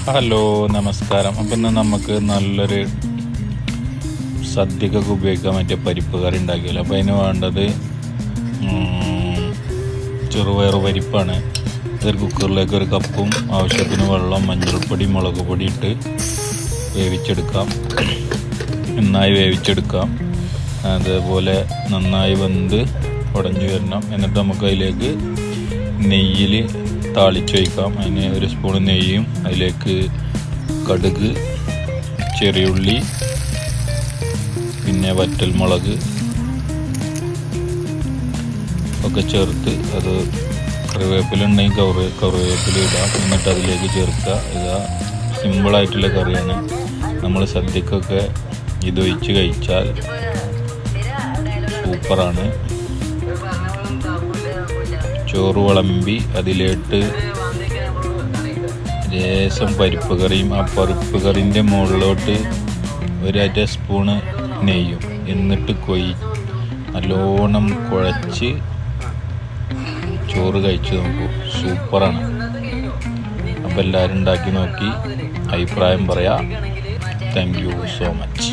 Hello നമസ്കാരം. അപ്പം ഇന്ന് നമുക്ക് നല്ലൊരു സദ്യക്കൊക്കെ ഉപയോഗിക്കാൻ പറ്റിയ പരിപ്പ് കറി ഉണ്ടാക്കിയല്ലോ. അപ്പോൾ അതിന് വേണ്ടത് ചെറുപയർ പരിപ്പാണ്. ഒരു കുക്കറിലേക്ക് ഒരു കപ്പും ആവശ്യത്തിന് വെള്ളം, മഞ്ഞൾപ്പൊടി, മുളക് പൊടി ഇട്ട് നന്നായി വേവിച്ചെടുക്കാം. അതേപോലെ നന്നായി വെന്ത് ഉടഞ്ഞു വരണം. എന്നിട്ട് നമുക്ക് അതിലേക്ക് നെയ്യിൽ താളിച്ചൊഴിക്കാം. അതിന് ഒരു സ്പൂൺ നെയ്യും അതിലേക്ക് കടുക്, ചെറിയുള്ളി, പിന്നെ വറ്റൽമുളക് ഒക്കെ ചേർത്ത് അത് കറിവേപ്പില ഉണ്ടെങ്കിൽ കറിവേപ്പില ഇടാം. എന്നിട്ട് അതിലേക്ക് ചേർക്കുക. ഇത് സിമ്പിളായിട്ടുള്ള കറിയാണ്. നമ്മൾ സദ്യക്കൊക്കെ ഇതൊഴിച്ച് കഴിച്ചാൽ സൂപ്പറാണ്. ചോറ് വിളമ്പി അതിലേട്ട് ലേശം പരിപ്പ് കറിയും, ആ പരിപ്പ് കറിൻ്റെ മുകളിലോട്ട് ഒരര സ്പൂണ് നെയ്യും, എന്നിട്ട് നല്ലോണം കുഴച്ച് ചോറ് കഴിച്ച് നോക്കൂ. സൂപ്പറാണ്. അപ്പോൾ എല്ലാവരും ഉണ്ടാക്കി നോക്കി അഭിപ്രായം പറയാം. Thank you so much.